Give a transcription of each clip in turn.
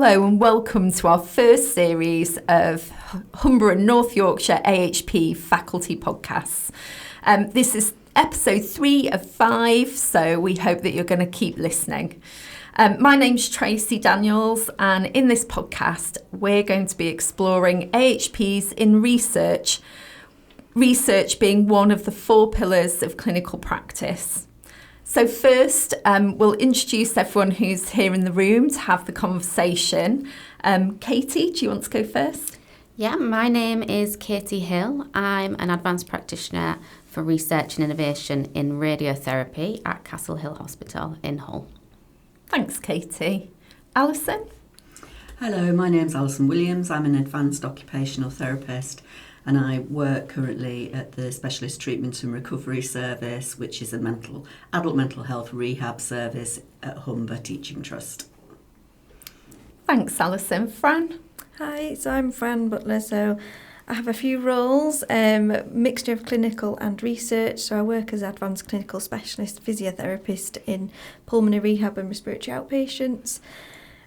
Hello and welcome to our first series of Humber and North Yorkshire AHP Faculty podcasts. This is episode 3 of 5, so we hope that you're going to keep listening. My name's Tracy Daniels, and in this podcast we're going to be exploring AHPs in research being one of the 4 pillars of clinical practice. So first, we'll introduce everyone who's here in the room to have the conversation. Katie, do you want to go first? Yeah, my name is Katie Hill. I'm an advanced practitioner for research and innovation in radiotherapy at Castle Hill Hospital in Hull. Thanks, Katie. Alison? Hello, my name's Alison Williams. I'm an advanced occupational therapist and I work currently at the Specialist Treatment and Recovery Service, which is a adult mental health rehab service at Humber Teaching Trust. Thanks, Alison. Fran? Hi, so I'm Fran Butler. So I have a few roles, mixture of clinical and research. So I work as advanced clinical specialist physiotherapist in pulmonary rehab and respiratory outpatients,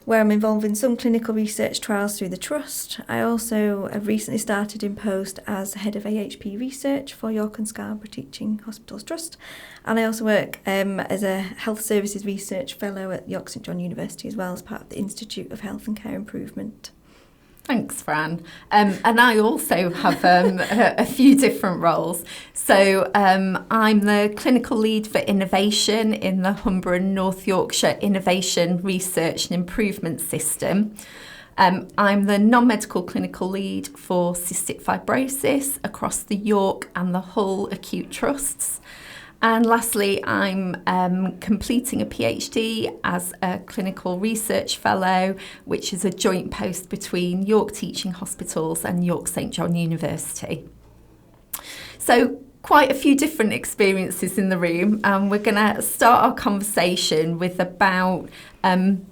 where I'm involved in some clinical research trials through the Trust. I also have recently started in post as head of AHP research for York and Scarborough Teaching Hospitals Trust. And I also work as a health services research fellow at York St John University as well as part of the Institute of Health and Care Improvement. Thanks, Fran. And I also have a few different roles. So I'm the clinical lead for innovation in the Humber and North Yorkshire Innovation Research and Improvement System. I'm the non-medical clinical lead for cystic fibrosis across the York and the Hull acute trusts. And lastly, I'm completing a PhD as a clinical research fellow, which is a joint post between York Teaching Hospitals and York St John University. So quite a few different experiences in the room, and we're going to start our conversation with about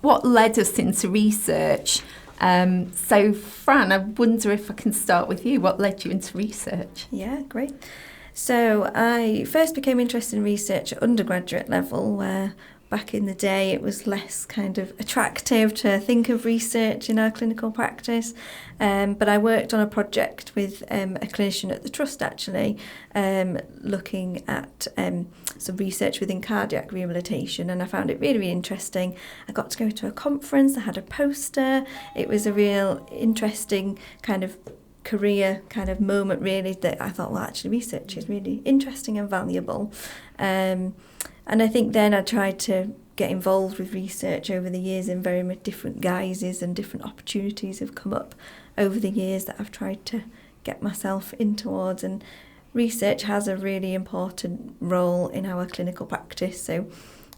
what led us into research. So Fran, I wonder if I can start with you. What led you into research? Yeah, great. So I first became interested in research at undergraduate level, where back in the day it was less kind of attractive to think of research in our clinical practice. But I worked on a project with a clinician at the Trust actually, looking at some research within cardiac rehabilitation, and I found it really, really interesting. I got to go to a conference, I had a poster. It was a real interesting kind of career kind of moment really, that I thought, well, actually research is really interesting and valuable. And I think then I tried to get involved with research over the years in very much different guises, and different opportunities have come up over the years that I've tried to get myself in towards. And research has a really important role in our clinical practice, so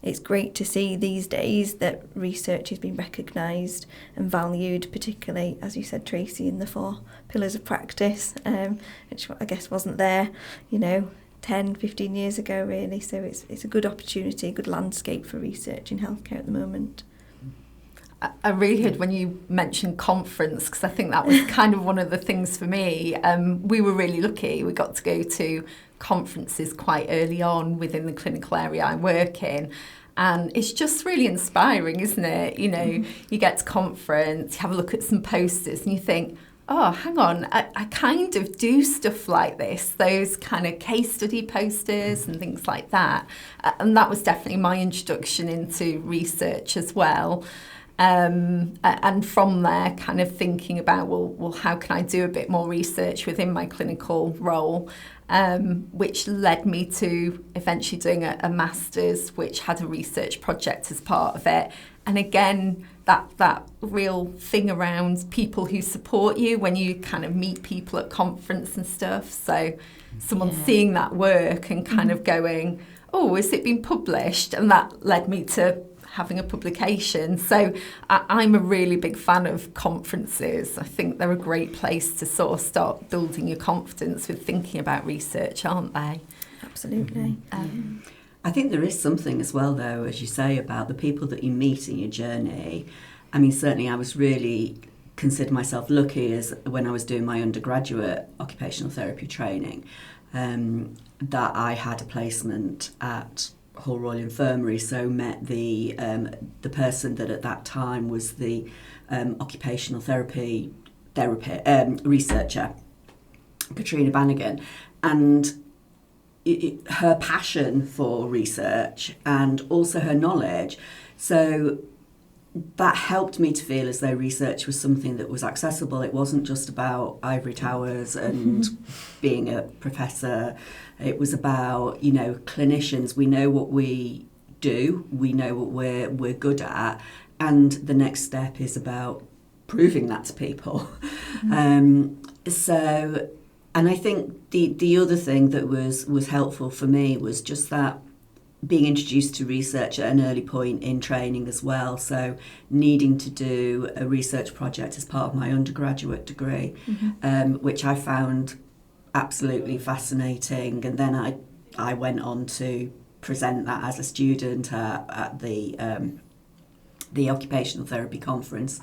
it's great to see these days that research is being recognised and valued, particularly, as you said, Tracy, in the 4 pillars of practice, which I guess wasn't there, 10, 15 years ago, really. So it's a good opportunity, a good landscape for research in healthcare at the moment. I really heard when you mentioned conference, because I think that was kind of one of the things for me. We were really lucky. We got to go to conferences quite early on within the clinical area I work in. And it's just really inspiring, isn't it? You get to conference, you have a look at some posters and you think, oh, hang on, I kind of do stuff like this, those kind of case study posters and things like that. And that was definitely my introduction into research as well. And from there, kind of thinking about, well, how can I do a bit more research within my clinical role, which led me to eventually doing a master's, which had a research project as part of it. And again, that real thing around people who support you when you kind of meet people at conference and stuff. So someone seeing that work and kind of going, oh, has it been published? And that led me to having a publication. So I'm a really big fan of conferences. I think they're a great place to sort of start building your confidence with thinking about research, aren't they? Absolutely. I think there is something as well, though, as you say, about the people that you meet in your journey. I mean, certainly I was really consider myself lucky as when I was doing my undergraduate occupational therapy training, that I had a placement at Hull Royal Infirmary, so met the person that at that time was the occupational therapy researcher, Katrina Bannigan, and her passion for research and also her knowledge. So that helped me to feel as though research was something that was accessible. It wasn't just about ivory towers and being a professor. It was about, clinicians. We know what we do. We know what we're good at. And the next step is about proving that to people. And I think the other thing that was helpful for me was just that being introduced to research at an early point in training as well. So needing to do a research project as part of my undergraduate degree, which I found absolutely fascinating. And then I went on to present that as a student at the occupational therapy conference,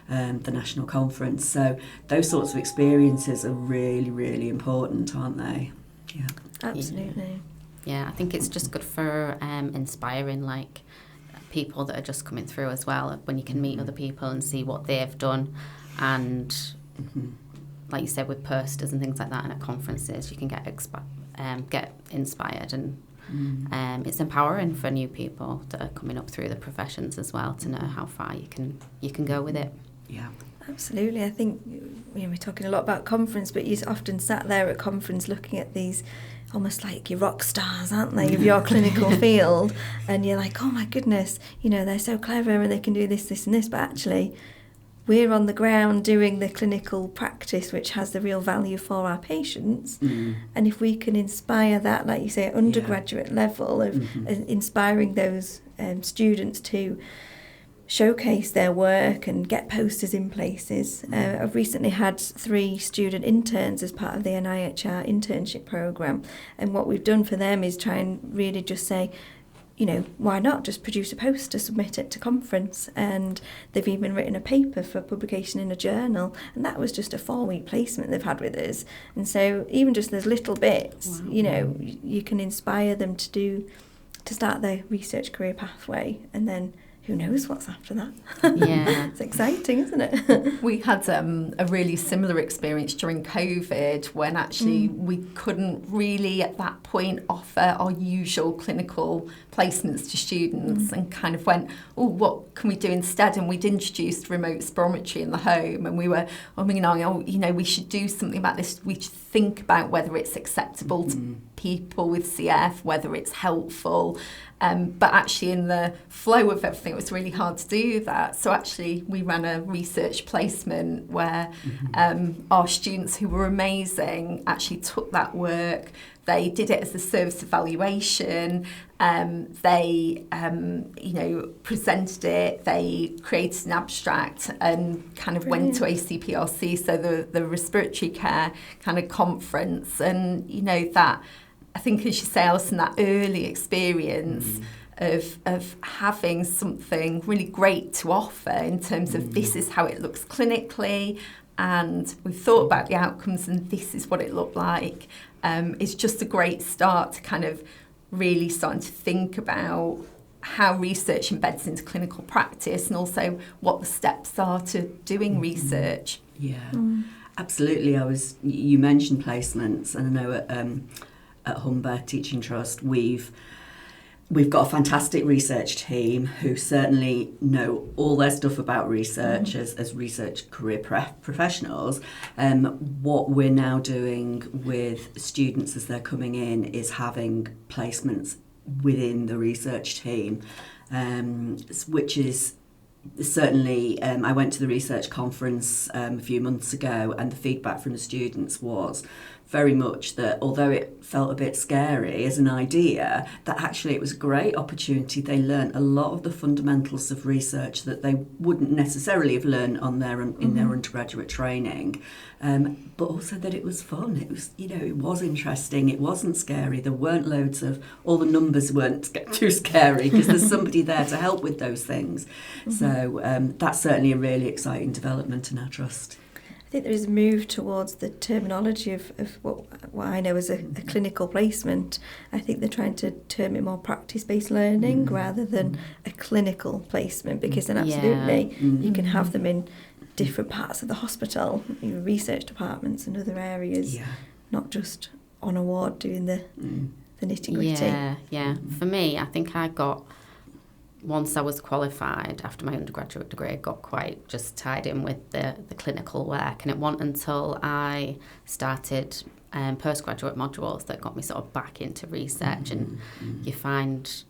the national conference. So those sorts of experiences are really, really important, aren't they? Yeah. Absolutely. Yeah, I think it's just good for inspiring people that are just coming through as well, when you can meet other people and see what they've done, and like you said, with posters and things like that and at conferences, you can get inspired, and it's empowering for new people that are coming up through the professions as well to know how far you can go with it. Yeah. Absolutely. I think we're talking a lot about conference, but you're often sat there at conference looking at these almost like your rock stars, aren't they, of your clinical field, and you're like, oh my goodness, they're so clever and they can do this, this and this, but actually we're on the ground doing the clinical practice which has the real value for our patients. And if we can inspire that, like you say, at undergraduate level of inspiring those students to showcase their work and get posters in places. I've recently had 3 student interns as part of the NIHR internship programme, and what we've done for them is try and really just say, why not just produce a poster, submit it to conference, and they've even written a paper for publication in a journal, and that was just a 4-week placement they've had with us. And so even just those little bits, you can inspire them to start their research career pathway, and then who knows what's after that. Yeah. It's exciting, isn't it? We had a really similar experience during COVID when actually we couldn't really at that point offer our usual clinical placements to students, and kind of went, what can we do instead? And we'd introduced remote spirometry in the home, and we were, we should do something about this. We should think about whether it's acceptable to people with CF, whether it's helpful. But actually in the flow of everything, it was really hard to do that. So actually we ran a research placement where our students, who were amazing, actually took that work. They did it as a service evaluation. They, presented it. They created an abstract and kind of went to ACPRC, so the respiratory care kind of conference. And, that, I think, as you say, Alison, that early experience of having something really great to offer in terms of this is how it looks clinically, and we've thought about the outcomes and this is what it looked like, is just a great start to kind of really starting to think about how research embeds into clinical practice, and also what the steps are to doing research. Yeah, absolutely. You mentioned placements, and I know at Humber Teaching Trust we've got a fantastic research team who certainly know all their stuff about research as research career professionals. What we're now doing with students as they're coming in is having placements within the research team, which is certainly, I went to the research conference a few months ago, and the feedback from the students was very much that although it felt a bit scary as an idea, that actually it was a great opportunity. They learned a lot of the fundamentals of research that they wouldn't necessarily have learned in their undergraduate training, but also that it was fun. It was, it was interesting. It wasn't scary. There weren't loads of, all the numbers weren't too scary because there's somebody there to help with those things. So that's certainly a really exciting development in our trust. I think there is a move towards the terminology of what I know as a clinical placement. I think they're trying to term it more practice-based learning rather than a clinical placement, because then absolutely you can have them in different parts of the hospital, your research departments and other areas, not just on a ward doing the nitty-gritty. Yeah. For me, I think once I was qualified after my undergraduate degree, I got quite just tied in with the clinical work, and it wasn't until I started postgraduate modules that got me sort of back into research. And you find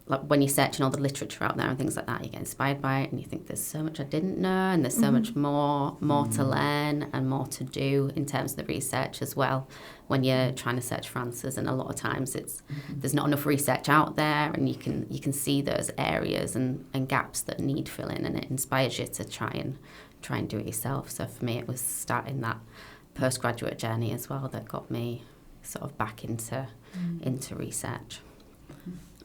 like when you're searching all the literature out there and things like that, you get inspired by it and you think there's so much I didn't know, and there's so much more to learn and more to do in terms of the research as well when you're trying to search for answers. And a lot of times there's not enough research out there, and you can see those areas and gaps that need filling, and it inspires you to try and do it yourself. So for me, it was starting that postgraduate journey as well that got me sort of back into research.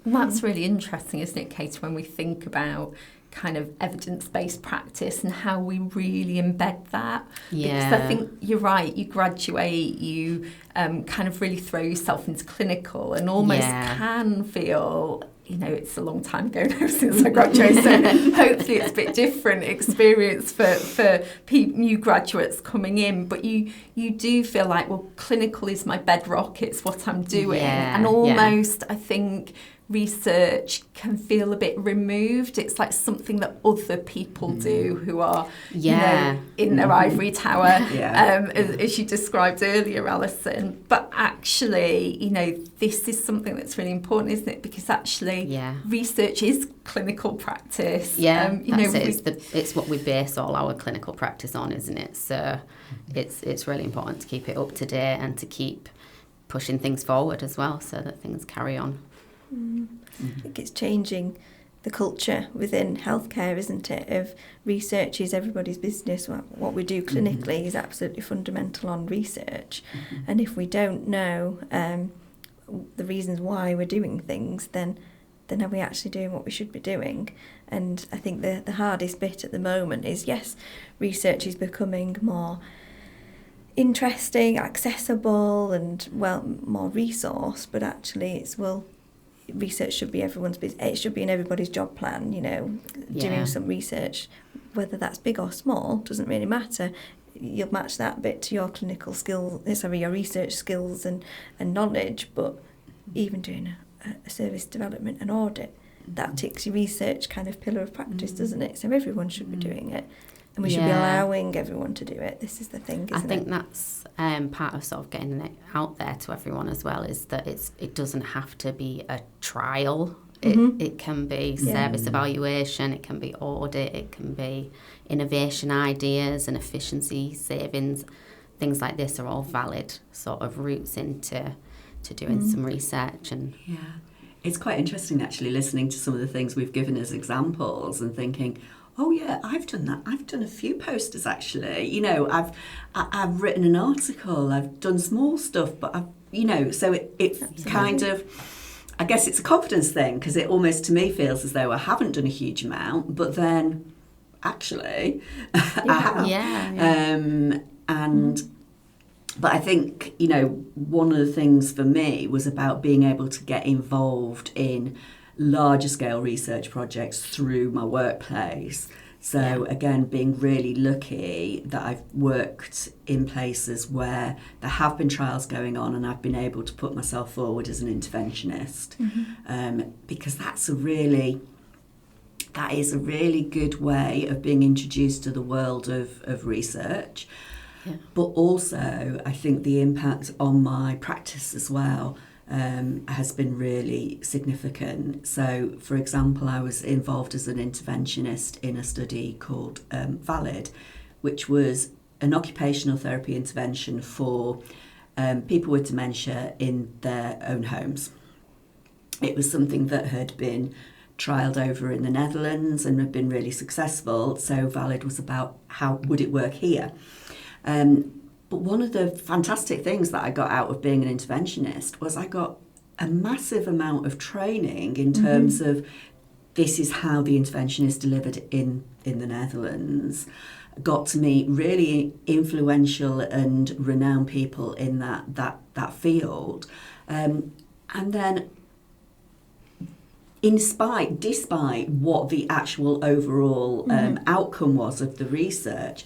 Well, that's really interesting, isn't it, Kate, when we think about kind of evidence-based practice and how we really embed that. Because I think you're right, you graduate, you kind of really throw yourself into clinical and almost can feel, it's a long time ago now since I graduated, so hopefully it's a bit different experience for new graduates coming in, but you do feel like, well, clinical is my bedrock, it's what I'm doing, and almost I think research can feel a bit removed. It's like something that other people do who are, in their ivory tower, as you described earlier, Alison. But actually, this is something that's really important, isn't it? Because actually, research is clinical practice. It's what we base all our clinical practice on, isn't it? So it's really important to keep it up to date and to keep pushing things forward as well, so that things carry on. I think it's changing the culture within healthcare, isn't it? Of research is everybody's business. What we do clinically is absolutely fundamental on research. And if we don't know the reasons why we're doing things, then are we actually doing what we should be doing? And I think the hardest bit at the moment is, yes, research is becoming more interesting, accessible, and more resource, but actually research should be everyone's business. It should be in everybody's job plan, doing some research, whether that's big or small, doesn't really matter. You'll match that bit to your clinical skills, your research skills and knowledge, but even doing a service development and audit, that ticks your research kind of pillar of practice, doesn't it? So everyone should be doing it. And we should be allowing everyone to do it. This is the thing, isn't it? I think that's part of sort of getting it out there to everyone as well, is that it doesn't have to be a trial. It can be service evaluation, it can be audit, it can be innovation ideas and efficiency savings. Things like this are all valid sort of routes into doing some research. And it's quite interesting actually listening to some of the things we've given as examples and thinking, oh yeah, I've done that. I've done a few posters actually. I've written an article. I've done small stuff, but so it's kind of, I guess it's a confidence thing, because it almost to me feels as though I haven't done a huge amount, but then actually I have. But I think one of the things for me was about being able to get involved in larger scale research projects through my workplace. So again, being really lucky that I've worked in places where there have been trials going on and I've been able to put myself forward as an interventionist, because that is a really good way of being introduced to the world of research. But also I think the impact on my practice as well has been really significant. So, for example, I was involved as an interventionist in a study called VALID, which was an occupational therapy intervention for people with dementia in their own homes. It was something that had been trialled over in the Netherlands and had been really successful. So VALID was about how would it work here. But one of the fantastic things that I got out of being an interventionist was I got a massive amount of training in terms of this is how the intervention is delivered in the Netherlands, got to meet really influential and renowned people in that field. And then despite what the actual overall outcome was of the research,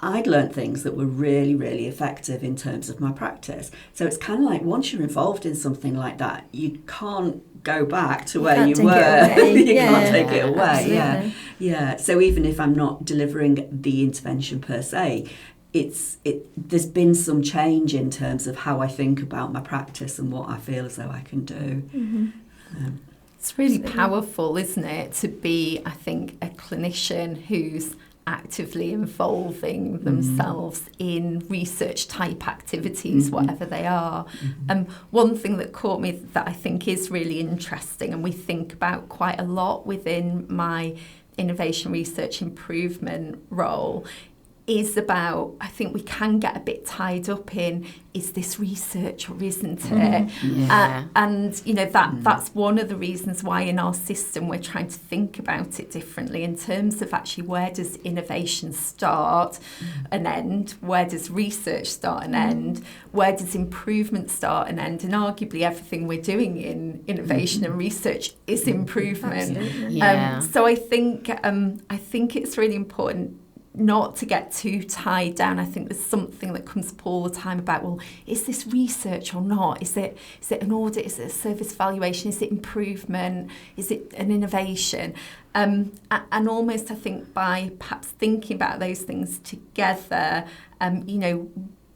I'd learnt things that were really, really effective in terms of my practice. So it's kind of like once you're involved in something like that, you can't go back to where you were. You can't take it away. Absolutely. Yeah. So even if I'm not delivering the intervention per se, there's been some change in terms of how I think about my practice and what I feel as though I can do. It's really powerful, isn't it, to be, I think, a clinician who's actively involving themselves in research type activities, whatever they are. One thing that caught me that I think is really interesting, and we think about quite a lot within my innovation research improvement role, is about, I think we can get a bit tied up in, is this research or isn't it? And you know, that's one of the reasons why in our system we're trying to think about it differently in terms of actually where does innovation start and end, where does research start and end, where does improvement start and end, and arguably everything we're doing in innovation and research is improvement. So I think it's really important not to get too tied down. I think there's something that comes up all the time about, well, is this research or not? Is it an audit? Is it a service evaluation? Is it improvement? Is it an innovation? And almost I think by perhaps thinking about those things together, you know,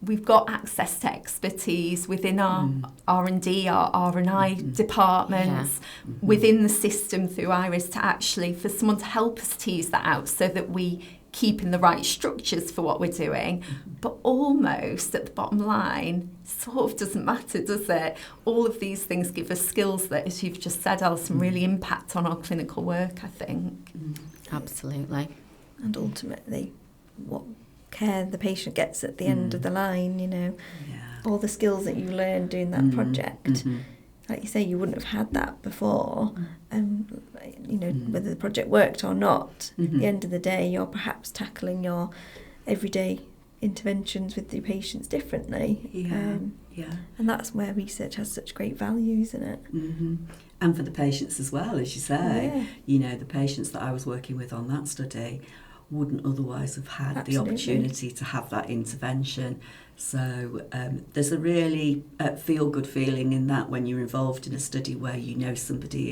we've got access to expertise within our R&D, our R&I departments, within the system through IRIS to actually, for someone to help us tease that out so that we keep in the right structures for what we're doing, but almost at the bottom line, sort of doesn't matter, does it? All of these things give us skills that, as you've just said, Alison, really impact on our clinical work, I think. Absolutely. And ultimately, what care the patient gets at the end of the line, you know, all the skills that you learn doing that project. Like you say, you wouldn't have had that before, and you know, whether the project worked or not, at the end of the day, you're perhaps tackling your everyday interventions with your patients differently. And that's where research has such great value, isn't it? And for the patients as well, as you say, you know, the patients that I was working with on that study wouldn't otherwise have had the opportunity to have that intervention. So there's a really feel-good feeling in that when you're involved in a study where you know somebody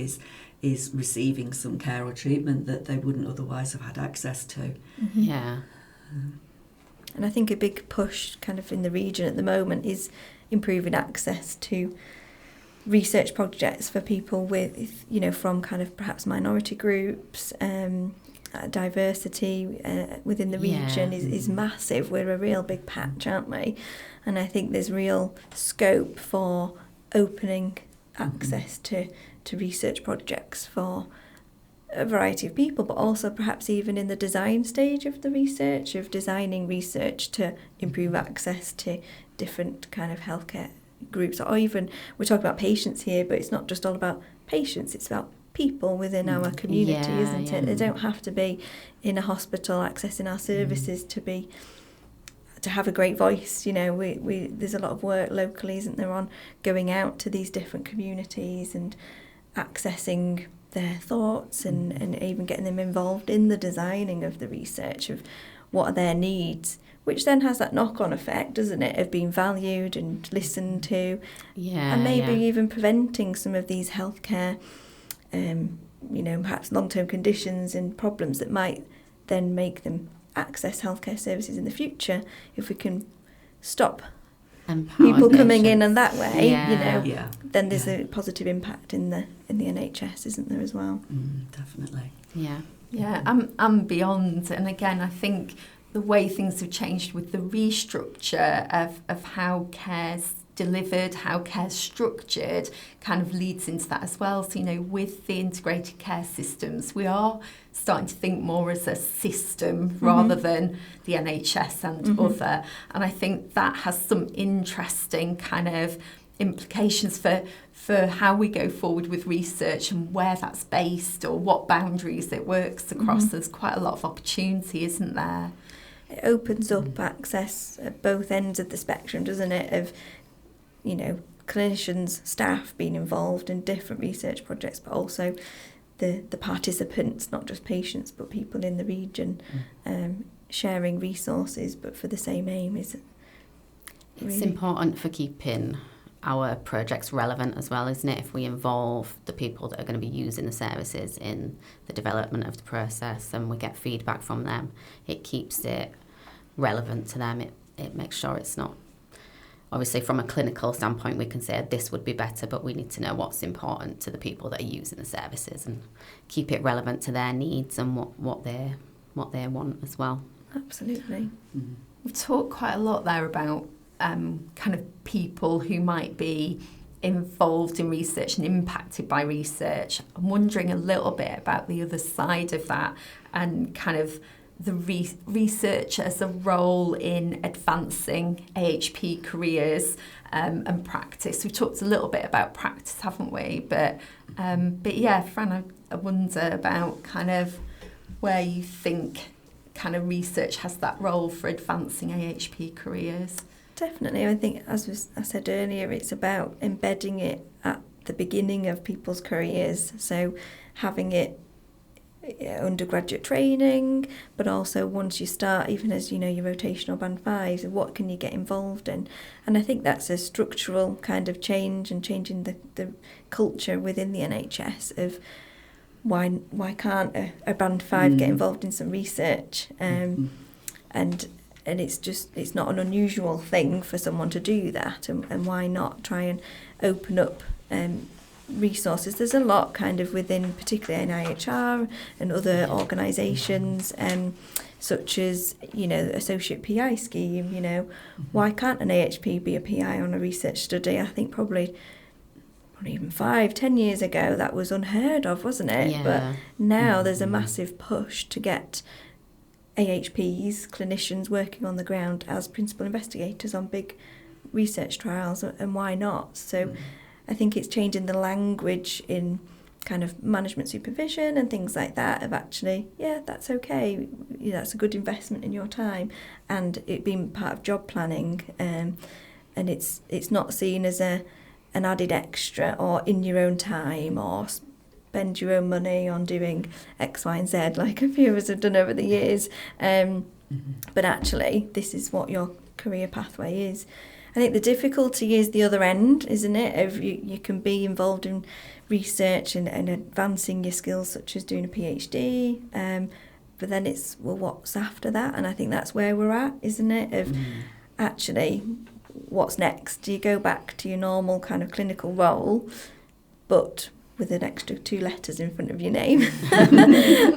is receiving some care or treatment that they wouldn't otherwise have had access to. And I think a big push kind of in the region at the moment is improving access to research projects for people with, you know, from kind of perhaps minority groups. Diversity within the region is massive. We're a real big patch, aren't we? And I think there's real scope for opening access to research projects for a variety of people, but also perhaps even in the design stage of the research, of designing research to improve access to different kind of healthcare groups. Or even, we're talking about patients here, but it's not just all about patients, it's about people within our community, isn't it? They don't have to be in a hospital accessing our services to have a great voice. You know, we there's a lot of work locally, isn't there, on going out to these different communities and accessing their thoughts and even getting them involved in the designing of the research of what are their needs, which then has that knock-on effect, doesn't it, of being valued and listened to, and maybe even preventing some of these healthcare you know, perhaps long-term conditions and problems that might then make them access healthcare services in the future. If we can stop people coming in and that way, you know, then there's a positive impact in the NHS, isn't there, as well? Definitely. I'm beyond. And again, I think the way things have changed with the restructure of how care's delivered, how care's structured, kind of leads into that as well. So, you know, with the integrated care systems, we are starting to think more as a system rather than the NHS and other. And I think that has some interesting kind of implications for how we go forward with research and where that's based or what boundaries it works across. There's quite a lot of opportunity, isn't there? It opens up access at both ends of the spectrum, doesn't it, of, you know, clinicians, staff being involved in different research projects, but also the participants, not just patients, but people in the region, sharing resources, but for the same aim. It's important for keeping our projects relevant as well, isn't it? If we involve the people that are going to be using the services in the development of the process and we get feedback from them, it keeps it relevant to them. It makes sure it's not, obviously from a clinical standpoint we can say this would be better, but we need to know what's important to the people that are using the services and keep it relevant to their needs and what they want as well. Absolutely. We've talked quite a lot there about kind of people who might be involved in research and impacted by research. I'm wondering a little bit about the other side of that and kind of the research as a role in advancing AHP careers and practice. We've talked a little bit about practice, haven't we? But yeah, Fran, I wonder about kind of where you think kind of research has that role for advancing AHP careers. Definitely. I think, as I said earlier, it's about embedding it at the beginning of people's careers. So having it undergraduate training, but also once you start, even as, you know, your rotational band 5s, what can you get involved in? And I think that's a structural kind of change and changing the culture within the NHS of why can't a band 5 get involved in some research? And it's not an unusual thing for someone to do that, and why not try and open up resources? There's a lot kind of within, particularly in IHR and other organisations, such as, you know, Associate PI scheme, you know, why can't an AHP be a PI on a research study? I think probably even 5-10 years ago that was unheard of, wasn't it? Yeah. But now there's a massive push to get AHPs, clinicians working on the ground as principal investigators on big research trials, and why not? So I think it's changing the language in kind of management supervision and things like that of actually, yeah, that's okay, you know, that's a good investment in your time, and it being part of job planning, and it's not seen as an added extra or in your own time or spend your own money on doing X, Y and Z like a few of us have done over the years, but actually this is what your career pathway is. I think the difficulty is the other end, isn't it? Of you can be involved in research and advancing your skills, such as doing a PhD, but then it's, well, what's after that? And I think that's where we're at, isn't it? Of actually, what's next? Do you go back to your normal kind of clinical role, but with an extra 2 letters in front of your name?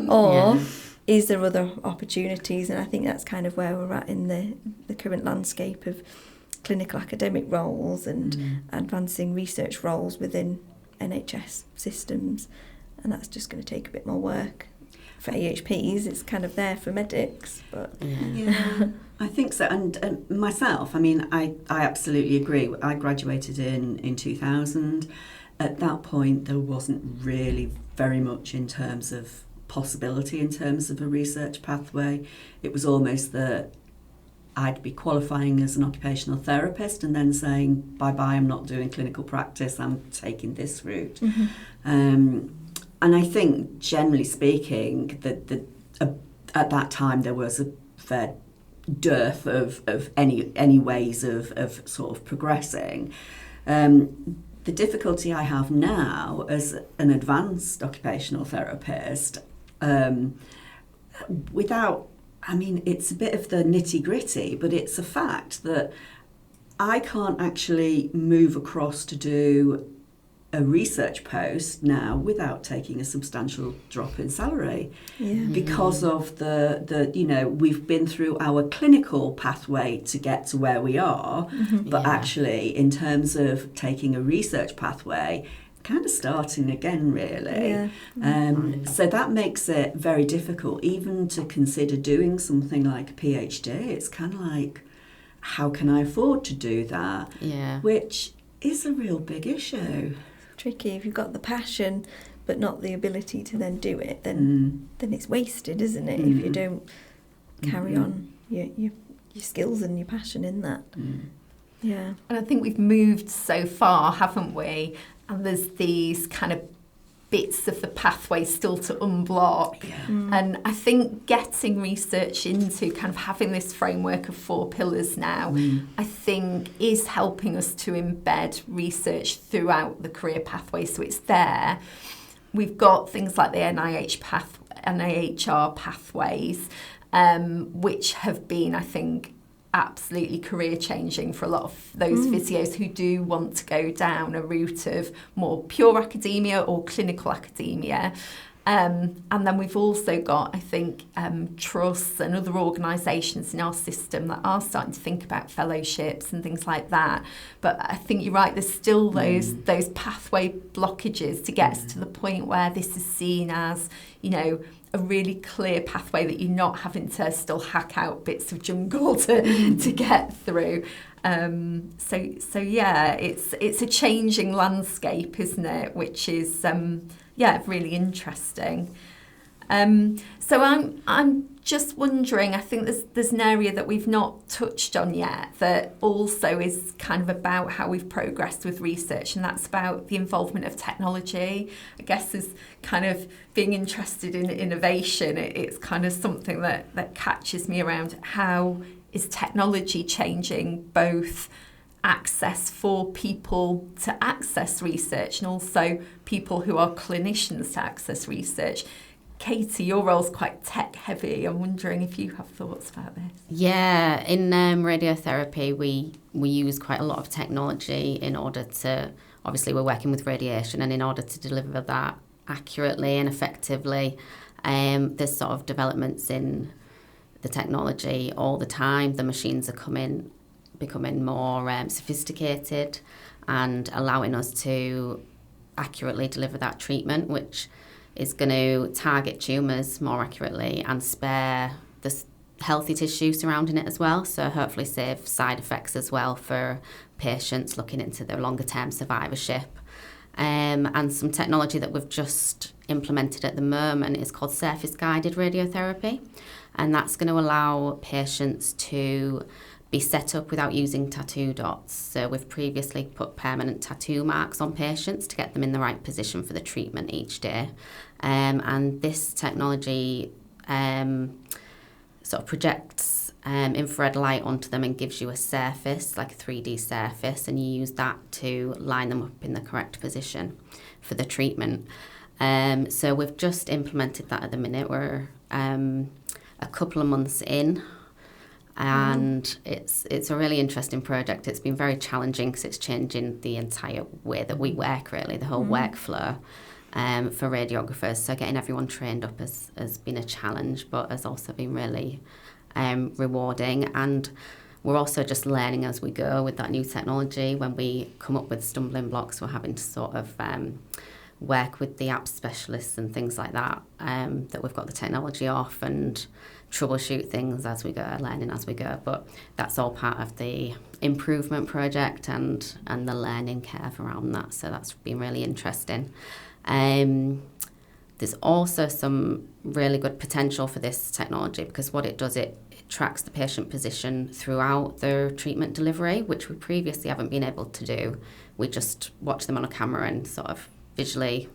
Or is there other opportunities? And I think that's kind of where we're at in the current landscape of clinical academic roles and advancing research roles within NHS systems. And that's just going to take a bit more work. For AHPs, it's kind of there for medics, but yeah, I think so. And myself, I mean, I absolutely agree. I graduated in 2000. At that point, there wasn't really very much in terms of possibility in terms of a research pathway. It was almost that I'd be qualifying as an occupational therapist and then saying, bye-bye, I'm not doing clinical practice, I'm taking this route. And I think, generally speaking, that at that time there was a fair dearth of any ways of sort of progressing. The difficulty I have now as an advanced occupational therapist, it's a bit of the nitty-gritty, but it's a fact that I can't actually move across to do a research post now without taking a substantial drop in salary, because of the you know, we've been through our clinical pathway to get to where we are, but actually in terms of taking a research pathway, kind of starting again, really. So that makes it very difficult even to consider doing something like a PhD. It's kind of like, how can I afford to do that? Which is a real big issue. Tricky. If you've got the passion but not the ability to then do it, then it's wasted, isn't it? If you don't carry on your skills and your passion in that. Yeah. And I think we've moved so far, haven't we? And there's these kind of bits of the pathway still to unblock. Yeah. And I think getting research into kind of having this framework of 4 pillars now, I think is helping us to embed research throughout the career pathway. So it's there. We've got things like the NIHR pathways, which have been, I think, absolutely career changing for a lot of those physios who do want to go down a route of more pure academia or clinical academia. And then we've also got, I think, trusts and other organisations in our system that are starting to think about fellowships and things like that. But I think you're right, there's still those pathway blockages to get us to the point where this is seen as, you know, a really clear pathway that you're not having to still hack out bits of jungle to get through. So yeah, it's a changing landscape, isn't it? Which is really interesting. So I'm just wondering, I think there's an area that we've not touched on yet that also is kind of about how we've progressed with research, and that's about the involvement of technology. I guess as kind of being interested in innovation, it's kind of something that catches me around how is technology changing both access for people to access research and also people who are clinicians to access research. Katie, your role's quite tech heavy. I'm wondering if you have thoughts about this. Yeah, in radiotherapy we use quite a lot of technology in order to, obviously we're working with radiation, and in order to deliver that accurately and effectively, there's sort of developments in the technology all the time. The machines are becoming more sophisticated and allowing us to accurately deliver that treatment, which is going to target tumours more accurately and spare the healthy tissue surrounding it as well, so hopefully save side effects as well for patients looking into their longer term survivorship. And some technology that we've just implemented at the moment is called surface guided radiotherapy, and that's going to allow patients to be set up without using tattoo dots. So we've previously put permanent tattoo marks on patients to get them in the right position for the treatment each day. And this technology sort of projects infrared light onto them and gives you a surface, like a 3D surface, and you use that to line them up in the correct position for the treatment. So we've just implemented that at the minute. We're a couple of months in, and it's a really interesting project. It's been very challenging because it's changing the entire way that we work, really, the whole workflow for radiographers. So getting everyone trained up has been a challenge, but has also been really rewarding. And we're also just learning as we go with that new technology. When we come up with stumbling blocks, we're having to sort of work with the app specialists and things like that, that we've got the technology off, and troubleshoot things as we go, learning as we go. But that's all part of the improvement project and the learning curve around that. So that's been really interesting. There's also some really good potential for this technology, because what it does, it tracks the patient position throughout their treatment delivery, which we previously haven't been able to do. We just watch them on a camera and sort of visually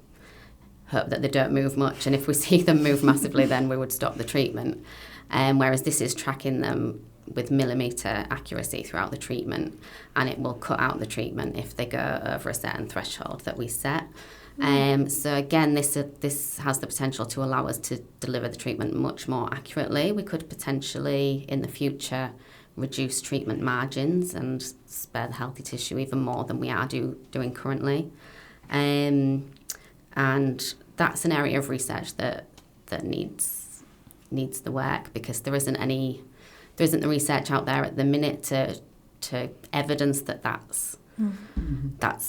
hope that they don't move much, and if we see them move massively, then we would stop the treatment. Whereas this is tracking them with millimetre accuracy throughout the treatment, and it will cut out the treatment if they go over a certain threshold that we set. So again, this has the potential to allow us to deliver the treatment much more accurately. We could potentially, in the future, reduce treatment margins and spare the healthy tissue even more than we are doing currently. And that's an area of research that needs the work, because there isn't the research out there at the minute to evidence that's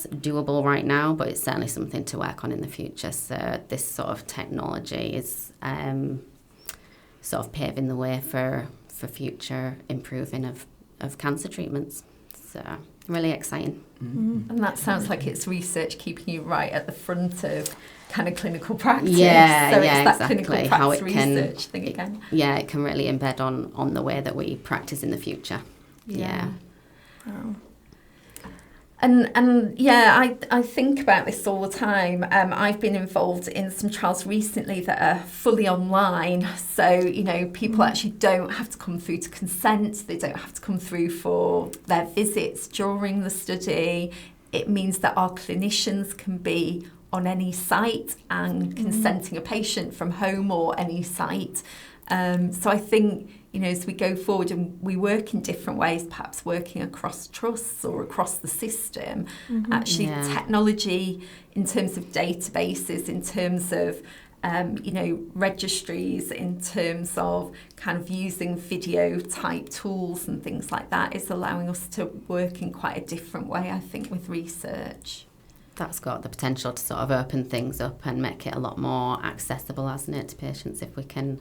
doable right now, but it's certainly something to work on in the future. So this sort of technology is sort of paving the way for future improving of cancer treatments. So really exciting. And that sounds like it's research keeping you right at the front of kind of clinical practice. Yeah, so yeah, it's that exactly. clinical How practice it can, research thing again. Yeah, it can really embed on the way that we practice in the future. Yeah. Wow. And yeah, I think about this all the time. I've been involved in some trials recently that are fully online. So, you know, people actually don't have to come through to consent. They don't have to come through for their visits during the study. It means that our clinicians can be on any site and consenting a patient from home or any site. So I think, you know, as we go forward and we work in different ways, perhaps working across trusts or across the system, actually technology in terms of databases, in terms of, you know, registries, in terms of kind of using video type tools and things like that is allowing us to work in quite a different way, I think, with research. That's got the potential to sort of open things up and make it a lot more accessible, hasn't it, to patients if we can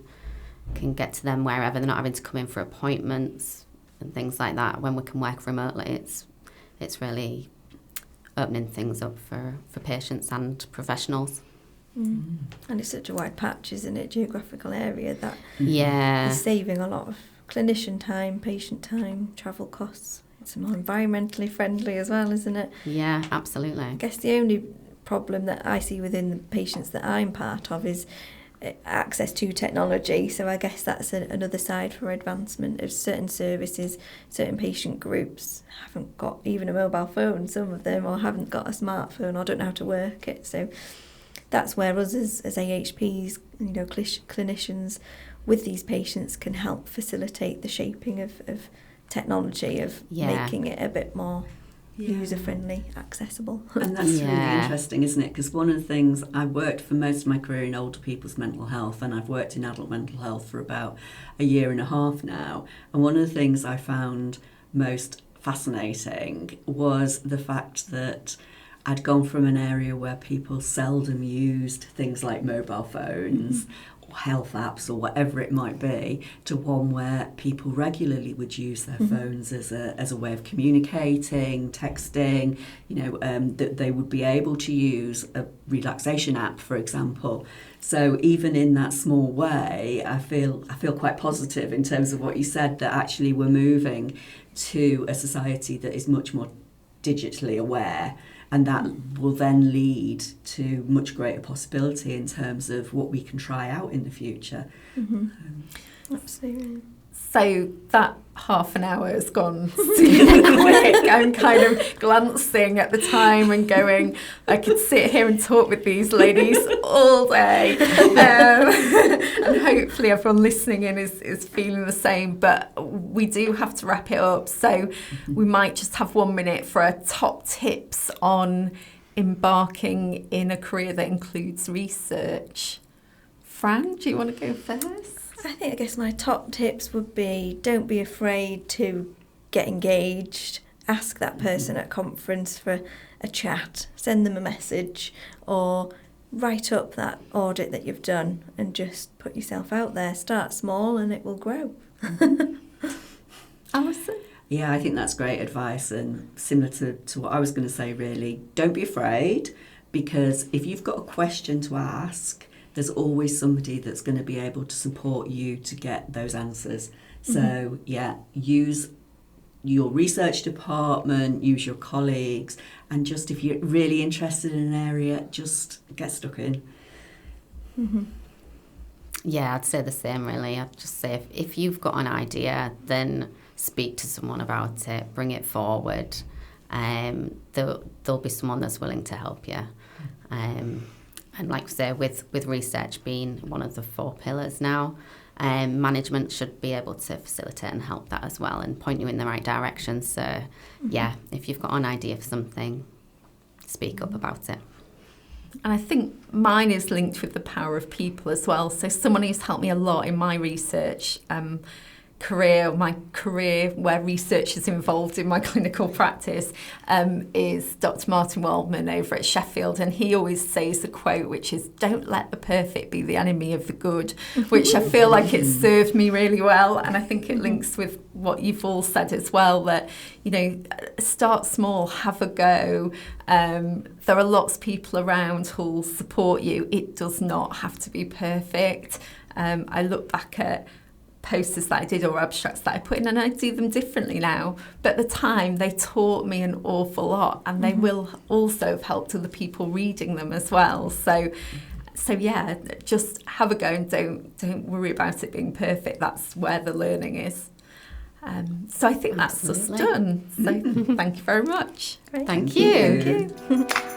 get to them wherever. They're not having to come in for appointments and things like that. When we can work remotely, it's really opening things up for patients and professionals. And it's such a wide patch, isn't it, geographical area, that Yeah. is saving a lot of clinician time, patient time, travel costs. It's more environmentally friendly as well, isn't it? Yeah, absolutely. I guess the only problem that I see within the patients that I'm part of is access to technology. So I guess that's another side for advancement of certain services. Certain patient groups haven't got even a mobile phone, some of them, or haven't got a smartphone or don't know how to work it. So that's where us as AHPs, you know, clinicians with these patients can help facilitate the shaping of technology, of making it a bit more user-friendly, accessible. And that's really interesting, isn't it? Because one of the things, I've worked for most of my career in older people's mental health, and I've worked in adult mental health for about a year and a half now. And one of the things I found most fascinating was the fact that I'd gone from an area where people seldom used things like mobile phones or health apps or whatever it might be, to one where people regularly would use their phones as a way of communicating, texting, you know, that they would be able to use a relaxation app, for example. So even in that small way, I feel quite positive in terms of what you said, that actually we're moving to a society that is much more digitally aware. And that will then lead to much greater possibility in terms of what we can try out in the future. Absolutely. So that half an hour has gone super quick. I'm kind of glancing at the time and going, I could sit here and talk with these ladies all day. And hopefully everyone listening in is feeling the same. But we do have to wrap it up. So we might just have 1 minute for our top tips on embarking in a career that includes research. Fran, do you want to go first? I guess my top tips would be, don't be afraid to get engaged. Ask that person at conference for a chat. Send them a message, or write up that audit that you've done and just put yourself out there. Start small and it will grow. Alison? Yeah, I think that's great advice, and similar to what I was going to say, really. Don't be afraid, because if you've got a question to ask, there's always somebody that's going to be able to support you to get those answers. So, use your research department, use your colleagues, and just if you're really interested in an area, just get stuck in. Yeah, I'd say the same, really. I'd just say if you've got an idea, then speak to someone about it, bring it forward. There'll be someone that's willing to help you. And like I say, with research being one of the 4 pillars now, management should be able to facilitate and help that as well and point you in the right direction. So, if you've got an idea for something, speak up about it. And I think mine is linked with the power of people as well. So someone who's helped me a lot in my research my career where research is involved in my clinical practice, is Dr. Martin Waldman over at Sheffield, and he always says the quote, which is, "Don't let the perfect be the enemy of the good," which I feel like it's served me really well, and I think it links with what you've all said as well, that, you know, start small, have a go. There are lots of people around who'll support you. It does not have to be perfect. I look back at posters that I did or abstracts that I put in, and I do them differently now. But at the time, they taught me an awful lot, and they will also have helped other people reading them as well. So yeah, just have a go and don't worry about it being perfect. That's where the learning is. So I think that's us done. So thank you very much. Thank you. Thank you.